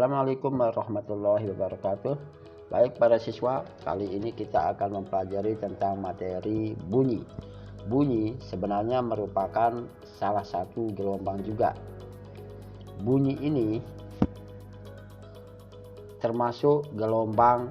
Assalamualaikum warahmatullahi wabarakatuh. Baik para siswa, kali ini kita akan mempelajari tentang materi bunyi. Bunyi sebenarnya merupakan salah satu gelombang juga. Bunyi ini termasuk gelombang,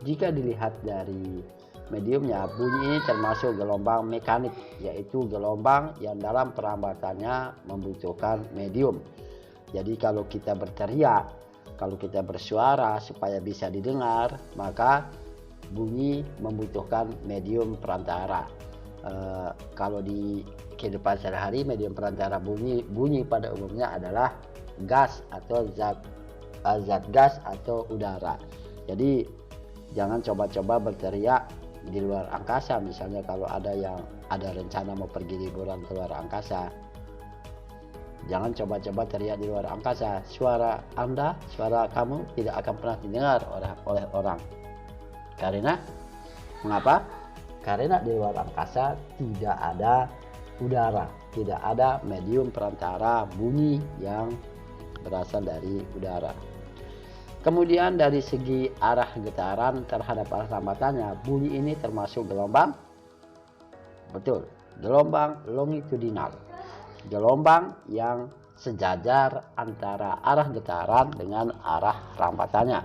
jika dilihat dari mediumnya, bunyi ini termasuk gelombang mekanik, yaitu gelombang yang dalam perambatannya membutuhkan medium. Jadi kalau kita berteriak, kalau kita bersuara supaya bisa didengar, maka bunyi membutuhkan medium perantara. Kalau di kehidupan sehari-hari, medium perantara bunyi pada umumnya adalah gas atau zat gas atau udara. Jadi jangan coba-coba berteriak di luar angkasa. Misalnya kalau ada yang ada rencana mau pergi liburan ke luar angkasa, jangan coba-coba teriak di luar angkasa. Suara Anda, suara kamu tidak akan pernah didengar oleh orang. Karena mengapa? Karena di luar angkasa tidak ada udara, tidak ada medium perantara bunyi yang berasal dari udara. Kemudian dari segi arah getaran terhadap arah rambatannya, bunyi ini termasuk gelombang, betul, gelombang longitudinal. Gelombang yang sejajar antara arah getaran dengan arah rambatannya.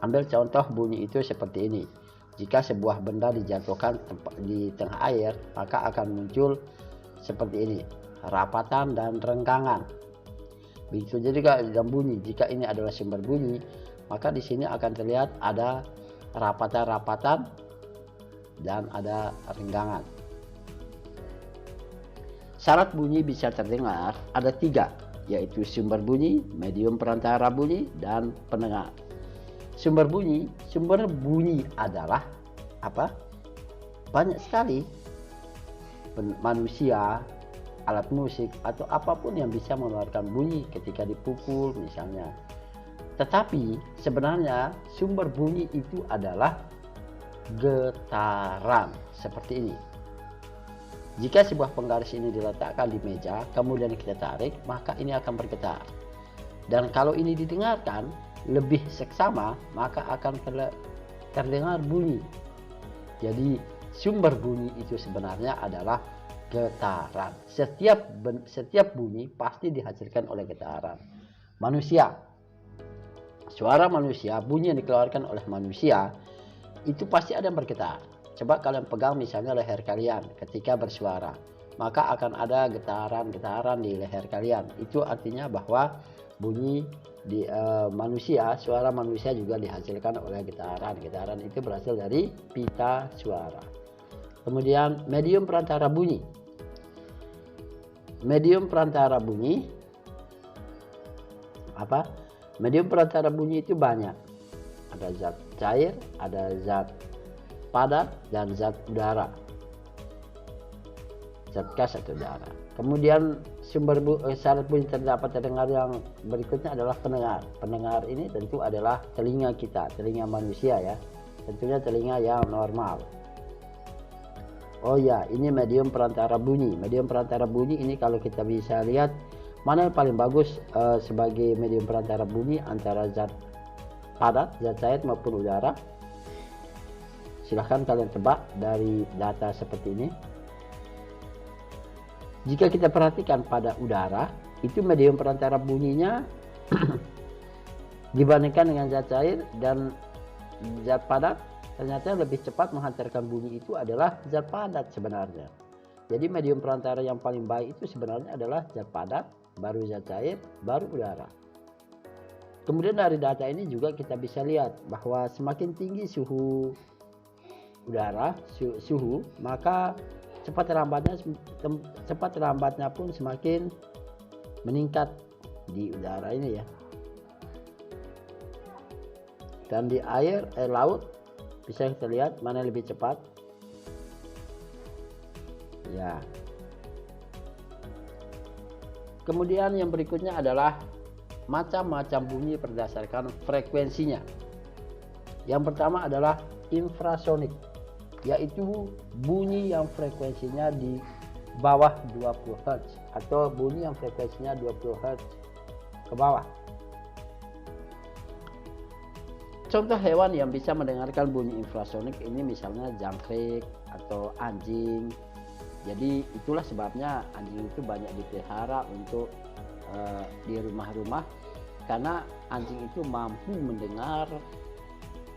Ambil contoh bunyi itu seperti ini. Jika sebuah benda dijatuhkan di tengah air, maka akan muncul seperti ini, rapatan dan renggangan. Begitu jadi dalam bunyi, jika ini adalah sumber bunyi, maka di sini akan terlihat ada rapatan-rapatan dan ada renggangan. Syarat bunyi bisa terdengar ada 3, yaitu sumber bunyi, medium perantara bunyi, dan pendengar. Sumber bunyi adalah apa? Banyak sekali. Manusia, alat musik, atau apapun yang bisa mengeluarkan bunyi ketika dipukul misalnya. Tetapi sebenarnya sumber bunyi itu adalah getaran seperti ini. Jika sebuah penggaris ini diletakkan di meja, kemudian kita tarik, maka ini akan bergetar. Dan kalau ini didengarkan lebih seksama, maka akan terdengar bunyi. Jadi sumber bunyi itu sebenarnya adalah getaran. Setiap bunyi pasti dihasilkan oleh getaran. Manusia, suara manusia, bunyi yang dikeluarkan oleh manusia itu pasti ada yang bergetar. Coba kalian pegang misalnya leher kalian ketika bersuara, maka akan ada getaran-getaran di leher kalian. Itu artinya bahwa bunyi di manusia, suara manusia juga dihasilkan oleh getaran. Getaran itu berasal dari pita suara. Kemudian medium perantara bunyi. Medium perantara bunyi apa? Medium perantara bunyi itu banyak. Ada zat cair, ada zat padat, dan zat udara, zat gas atau udara. Kemudian syarat bunyi terdengar yang berikutnya adalah pendengar. Pendengar ini tentu adalah telinga kita, telinga manusia ya, tentunya telinga yang normal. Oh ya, ini medium perantara bunyi. Medium perantara bunyi ini kalau kita bisa lihat mana yang paling bagus sebagai medium perantara bunyi antara zat padat, zat cair maupun udara. Silahkan kalian tebak dari data seperti ini. Jika kita perhatikan pada udara, itu medium perantara bunyinya dibandingkan dengan zat cair dan zat padat, ternyata lebih cepat menghantarkan bunyi itu adalah zat padat sebenarnya. Jadi medium perantara yang paling baik itu sebenarnya adalah zat padat, baru zat cair, baru udara. Kemudian dari data ini juga kita bisa lihat bahwa semakin tinggi suhu udara, maka cepat lambatnya pun semakin meningkat di udara ini ya. Dan di air laut bisa kita lihat mana lebih cepat ya. Kemudian yang berikutnya adalah macam-macam bunyi berdasarkan frekuensinya. Yang pertama adalah infrasonik, yaitu bunyi yang frekuensinya di bawah 20 Hz atau bunyi yang frekuensinya 20 Hz ke bawah. Contoh hewan yang bisa mendengarkan bunyi infrasonik ini misalnya jangkrik atau anjing. Jadi itulah sebabnya anjing itu banyak dipelihara untuk di rumah-rumah, karena anjing itu mampu mendengar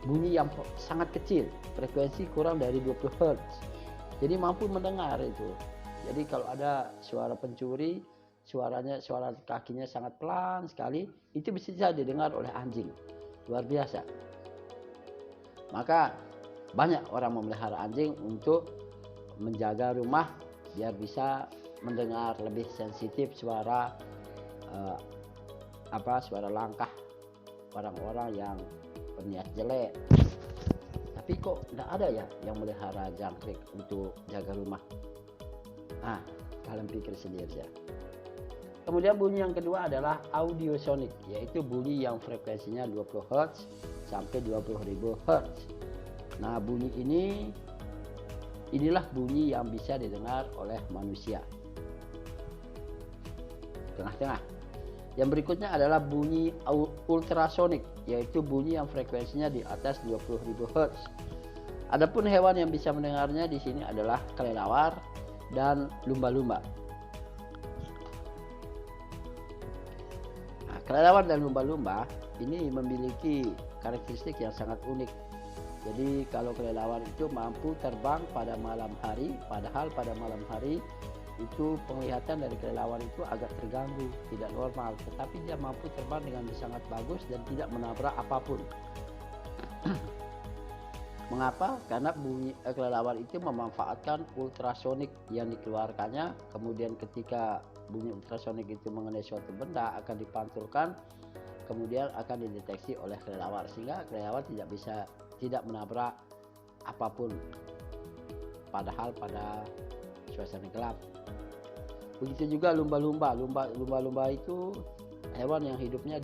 bunyi yang sangat kecil, frekuensi kurang dari 20 Hz. Jadi mampu mendengar itu. Jadi kalau ada suara pencuri, suara kakinya sangat pelan sekali, itu bisa didengar oleh anjing. Luar biasa. Maka banyak orang memelihara anjing untuk menjaga rumah biar bisa mendengar lebih sensitif suara suara langkah orang-orang yang berniat jelek. Tapi kok tidak ada ya yang melihara jangkrik untuk jaga rumah? Nah, kalian pikir sendiri ya. Kemudian bunyi yang kedua adalah audiosonik, yaitu bunyi yang frekuensinya 20 Hz sampai 20.000 Hz. Nah, bunyi inilah bunyi yang bisa didengar oleh manusia. Tengah-tengah. Yang berikutnya adalah bunyi ultrasonik, yaitu bunyi yang frekuensinya di atas 20.000 Hz. Adapun hewan yang bisa mendengarnya di sini adalah kelelawar dan lumba-lumba. Kelelawar dan lumba-lumba ini memiliki karakteristik yang sangat unik. Jadi kalau kelelawar itu mampu terbang pada malam hari, padahal pada malam hari itu penglihatan dari kelelawar itu agak terganggu, tidak normal. Tetapi dia mampu terbang dengan sangat bagus dan tidak menabrak apapun. Mengapa? Karena bunyi kelelawar itu memanfaatkan ultrasonik yang dikeluarkannya. Kemudian ketika bunyi ultrasonik itu mengenai suatu benda akan dipantulkan, kemudian akan dideteksi oleh kelelawar sehingga kelelawar tidak menabrak apapun, padahal pada suasana gelap. Begitu juga lumba-lumba. Lumba-lumba itu hewan yang hidupnya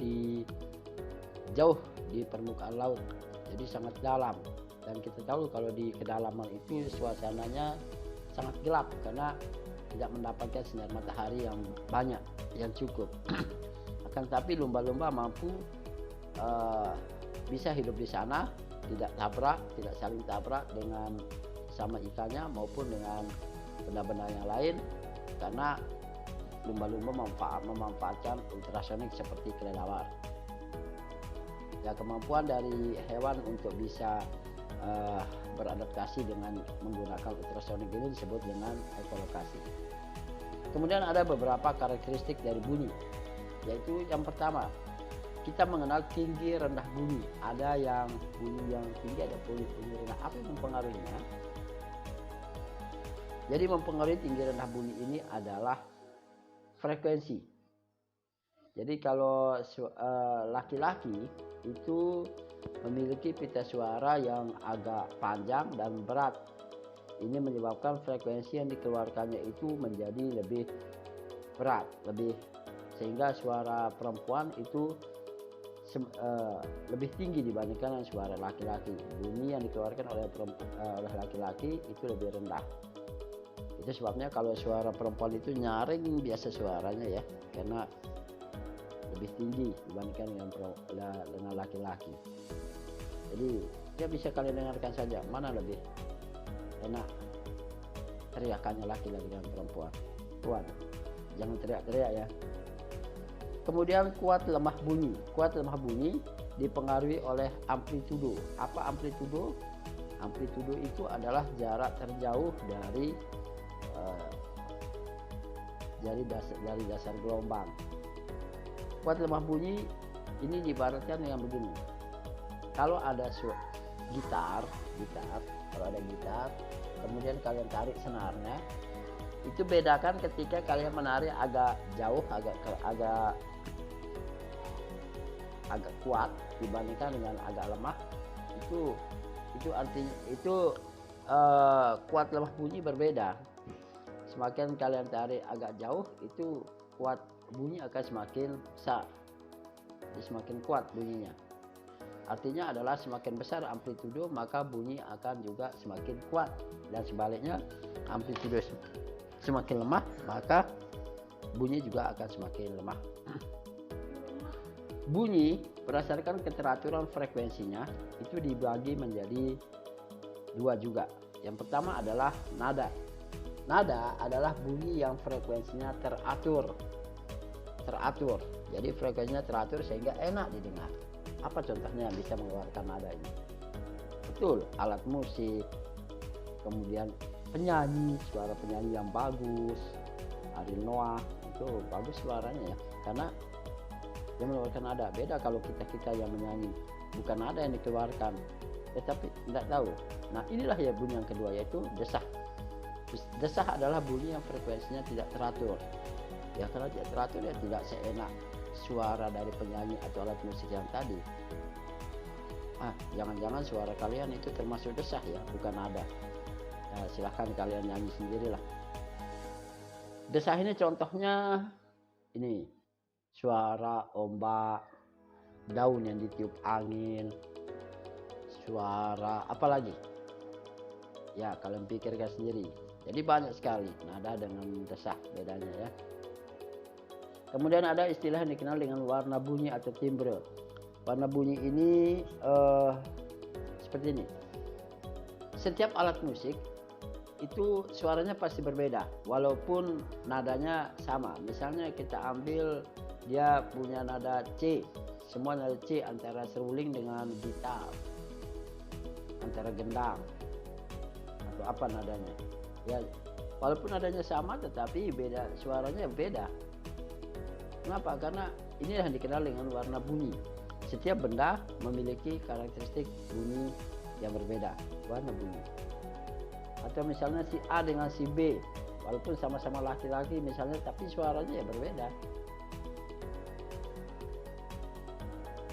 jauh di permukaan laut, jadi sangat dalam. Dan kita tahu kalau di kedalaman itu suasananya sangat gelap karena tidak mendapatkan sinar matahari yang banyak, yang cukup. Akan tetapi lumba-lumba mampu bisa hidup di sana, tidak saling tabrak dengan sama ikannya maupun dengan benda-benda yang lain, karena lumba-lumba memanfaatkan ultrasonik seperti kelelawar. Ya, kemampuan dari hewan untuk bisa beradaptasi dengan menggunakan ultrasonik ini disebut dengan ekolokasi. Kemudian ada beberapa karakteristik dari bunyi, yaitu yang pertama, kita mengenal tinggi rendah bunyi. Ada yang bunyi yang tinggi, ada bunyi rendah. Apa yang mempengaruhinya? Jadi mempengaruhi tinggi rendah bunyi ini adalah frekuensi. Jadi kalau laki-laki itu memiliki pita suara yang agak panjang dan berat. Ini menyebabkan frekuensi yang dikeluarkannya itu menjadi lebih berat, sehingga suara perempuan itu lebih tinggi dibandingkan dengan suara laki-laki. Bunyi yang dikeluarkan oleh laki-laki itu lebih rendah. Itu sebabnya kalau suara perempuan itu nyaring biasa suaranya ya, karena lebih tinggi dibandingkan dengan laki-laki. Jadi ya bisa kalian dengarkan saja mana lebih enak teriakannya laki-laki dan perempuan. Jangan teriak-teriak ya. Kemudian kuat lemah bunyi. Kuat lemah bunyi dipengaruhi oleh amplitudo. Apa amplitudo? Amplitudo itu adalah jarak terjauh dari dasar gelombang. Kuat lemah bunyi ini diibaratkan dengan begini. Kalau ada gitar, kalau ada gitar, kemudian kalian tarik senarnya, itu bedakan ketika kalian menarik agak jauh, agak kuat dibandingkan dengan agak lemah. Itu artinya kuat lemah bunyi berbeda. Semakin kalian tarik agak jauh, itu kuat bunyi akan semakin besar, semakin kuat bunyinya. Artinya adalah semakin besar amplitudo maka bunyi akan juga semakin kuat, dan sebaliknya amplitudo semakin lemah maka bunyi juga akan semakin lemah. Bunyi berdasarkan keteraturan frekuensinya itu dibagi menjadi dua juga. Yang pertama adalah nada. Nada adalah bunyi yang frekuensinya teratur. Jadi frekuensinya teratur sehingga enak didengar. Apa contohnya yang bisa mengeluarkan nada ini? Betul, alat musik, kemudian penyanyi, suara penyanyi yang bagus, Ariel Noah itu bagus suaranya ya, karena dia mengeluarkan nada. Beda kalau kita yang menyanyi, bukan nada yang dikeluarkan, tetapi tidak tahu. Nah inilah ya bunyi yang kedua, yaitu desah. Desah adalah bunyi yang frekuensinya tidak teratur. Ya kalau tidak teratur ya tidak seenak suara dari penyanyi atau alat musik yang tadi. Jangan-jangan suara kalian itu termasuk desah ya, bukan nada. Nah, silahkan kalian nyanyi sendirilah. Desah ini contohnya ini, suara ombak, daun yang ditiup angin, suara apa lagi? Ya kalian pikirkan sendiri. Jadi banyak sekali nada dengan desah bedanya ya. Kemudian ada istilah yang dikenal dengan warna bunyi atau timbre. Warna bunyi ini seperti ini. Setiap alat musik itu suaranya pasti berbeda walaupun nadanya sama. Misalnya kita ambil dia punya nada C, semua nada C antara seruling dengan gitar, antara gendang atau apa nadanya ya, walaupun nadanya sama tetapi beda, suaranya beda. Kenapa? Karena ini yang dikenal dengan warna bunyi. Setiap benda memiliki karakteristik bunyi yang berbeda, warna bunyi. Atau misalnya si A dengan si B, walaupun sama-sama laki-laki misalnya, tapi suaranya ya berbeda.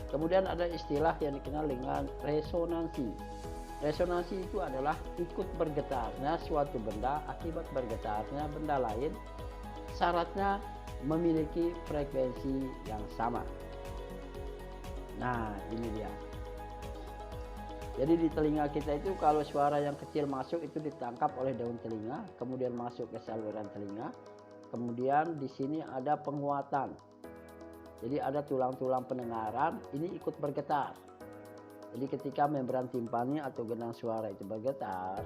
Kemudian ada istilah yang dikenal dengan resonansi. Resonansi itu adalah ikut bergetarnya suatu benda akibat bergetarnya benda lain, syaratnya memiliki frekuensi yang sama. Nah ini dia. Jadi di telinga kita itu kalau suara yang kecil masuk itu ditangkap oleh daun telinga, kemudian masuk ke saluran telinga, kemudian di sini ada penguatan. Jadi ada tulang-tulang pendengaran ini ikut bergetar. Jadi ketika membran timpani atau genang suara itu bergetar,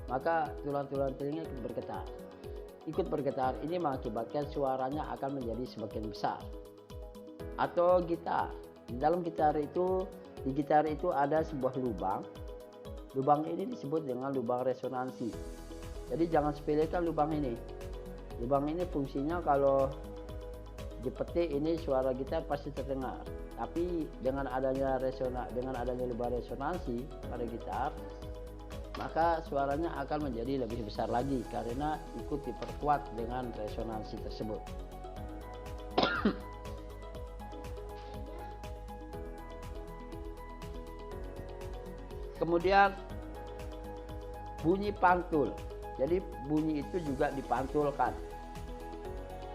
maka tulang-tulang telinga ikut bergetar. Ikut bergetar ini mengakibatkan suaranya akan menjadi semakin besar. Atau gitar. Di dalam gitar itu, di gitar itu ada sebuah lubang. Lubang ini disebut dengan lubang resonansi. Jadi jangan sepelekan lubang ini. Lubang ini fungsinya kalau dipetik ini suara gitar pasti terdengar. Tapi dengan adanya lubang resonansi pada gitar, maka suaranya akan menjadi lebih besar lagi karena ikut diperkuat dengan resonansi tersebut. Kemudian bunyi pantul. Jadi bunyi itu juga dipantulkan.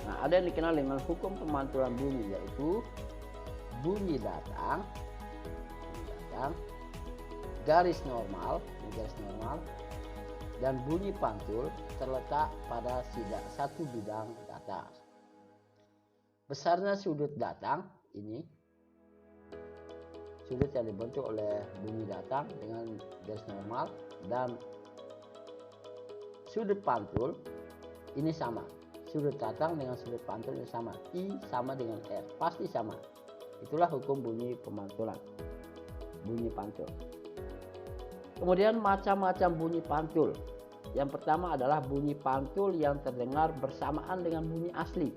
Nah, ada yang dikenal dengan hukum pemantulan bunyi, yaitu bunyi datang, garis normal, dan bunyi pantul terletak pada satu bidang datar. Besarnya sudut datang ini, sudut yang dibentuk oleh bunyi datang dengan garis normal, dan sudut pantul ini sama. Sudut datang dengan sudut pantul ini sama. I sama dengan R, pasti sama. Itulah hukum bunyi pemantulan, bunyi pantul. Kemudian macam-macam bunyi pantul. Yang pertama adalah bunyi pantul yang terdengar bersamaan dengan bunyi asli.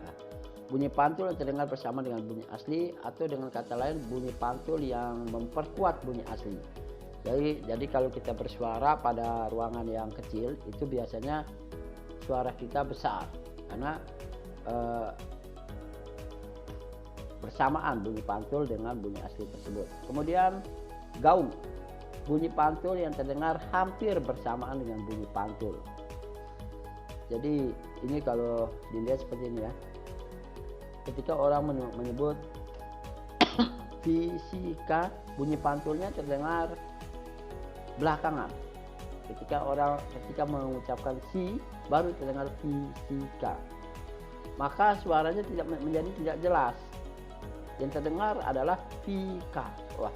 Nah, bunyi pantul yang terdengar bersama dengan bunyi asli, atau dengan kata lain bunyi pantul yang memperkuat bunyi asli. Jadi kalau kita bersuara pada ruangan yang kecil itu biasanya suara kita besar karena bersamaan bunyi pantul dengan bunyi asli tersebut. Kemudian gaung, bunyi pantul yang terdengar hampir bersamaan dengan bunyi pantul. Jadi ini kalau dilihat seperti ini ya. Ketika orang menyebut fisika, bunyi pantulnya terdengar belakangan. Ketika mengucapkan si, baru terdengar fisika. maka suaranya menjadi tidak jelas. Yang terdengar adalah fika. Wah,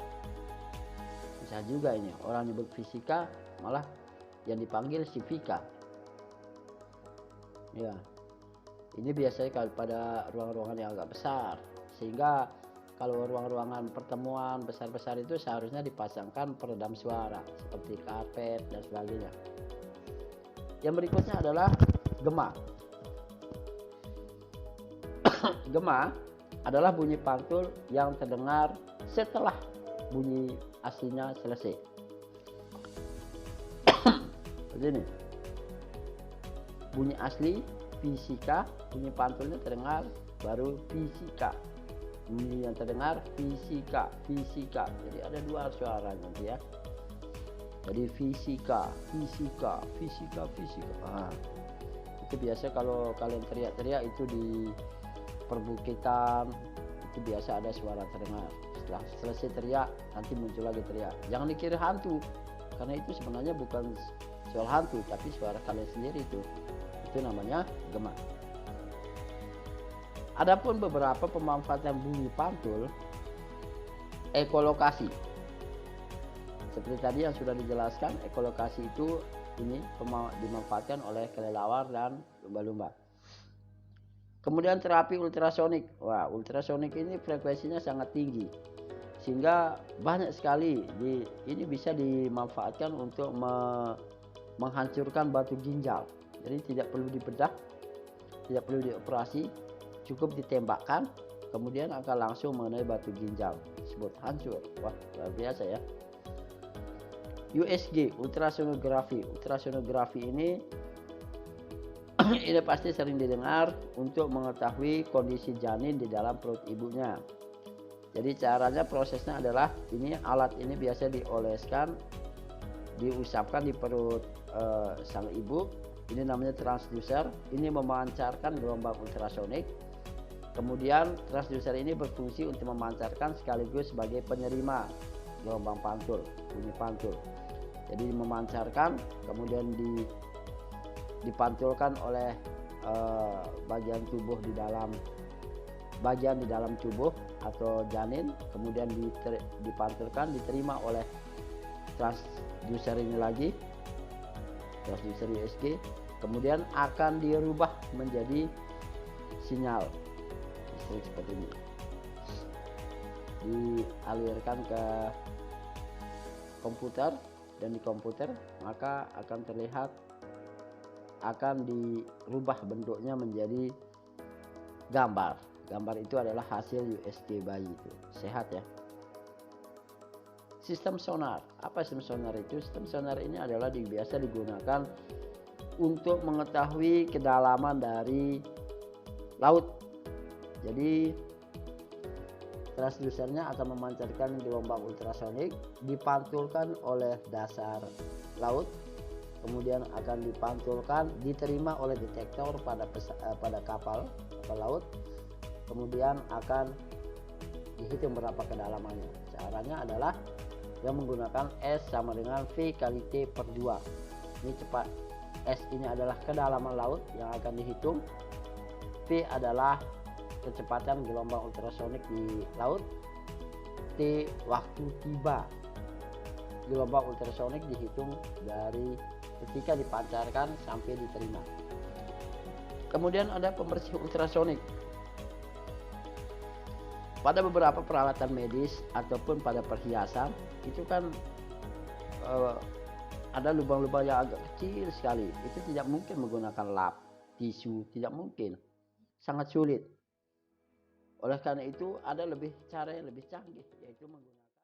bisa juga ini orang nyebut fisika malah yang dipanggil si fika. Ya, ini biasanya kalau pada ruang-ruangan yang agak besar, sehingga kalau ruang-ruangan pertemuan besar-besar itu seharusnya dipasangkan peredam suara seperti karpet dan sebagainya. Yang berikutnya adalah gema. Gema adalah bunyi pantul yang terdengar setelah bunyi aslinya selesai. Begini, bunyi asli fisika, bunyi pantulnya terdengar baru fisika. Bunyi yang terdengar fisika, fisika. Jadi ada dua suara nanti ya. Jadi fisika, fisika, fisika, fisika. Nah, itu biasa kalau kalian teriak-teriak itu di perbukitan, itu biasa ada suara terdengar. Setelah selesai teriak, nanti muncul lagi teriak. Jangan dikira hantu, karena itu sebenarnya bukan suara hantu, tapi suara kalian sendiri itu. Itu namanya gema. Adapun beberapa pemanfaatan bunyi pantul, ekolokasi. Seperti tadi yang sudah dijelaskan, ekolokasi itu ini dimanfaatkan oleh kelelawar dan lumba-lumba. Kemudian terapi ultrasonik. Wah, ultrasonik ini frekuensinya sangat tinggi, sehingga banyak sekali ini bisa dimanfaatkan untuk menghancurkan batu ginjal. Jadi tidak perlu dibedah, tidak perlu dioperasi, cukup ditembakkan, kemudian akan langsung mengenai batu ginjal tersebut hancur. Wah, luar biasa ya. USG, ultrasonografi. Ultrasonografi ini ini pasti sering didengar untuk mengetahui kondisi janin di dalam perut ibunya. Jadi caranya, prosesnya adalah ini, alat ini biasa dioleskan, diusapkan di perut sang ibu. Ini namanya transducer. Ini memancarkan gelombang ultrasonik. Kemudian transducer ini berfungsi untuk memancarkan sekaligus sebagai penerima gelombang pantul, bunyi pantul. Jadi memancarkan, kemudian dipantulkan oleh bagian tubuh di dalam tubuh atau janin, kemudian dipantulkan, diterima oleh transducer ini lagi, transducer USG, kemudian akan dirubah menjadi sinyal listrik seperti ini, dialirkan ke komputer, dan di komputer maka akan terlihat, akan dirubah bentuknya menjadi gambar. Gambar itu adalah hasil USG bayi itu. Sehat ya. Sistem sonar. Apa sistem sonar itu? Sistem sonar ini adalah biasa digunakan untuk mengetahui kedalaman dari laut. Jadi transdusernya akan memancarkan gelombang ultrasonik, dipantulkan oleh dasar laut, kemudian akan dipantulkan, diterima oleh detektor pada kapal laut, kemudian akan dihitung berapa kedalamannya. Caranya adalah yang menggunakan S sama dengan V kali T per 2. Ini cepat. S ini adalah kedalaman laut yang akan dihitung, V adalah kecepatan gelombang ultrasonik di laut, T waktu tiba. Gelombang ultrasonik dihitung dari ketika dipancarkan sampai diterima. Kemudian ada pembersih ultrasonik. Pada beberapa peralatan medis ataupun pada perhiasan itu kan ada lubang-lubang yang agak kecil sekali. Itu tidak mungkin menggunakan lap, tisu, tidak mungkin, sangat sulit. Oleh karena itu ada cara yang lebih canggih, yaitu menggunakan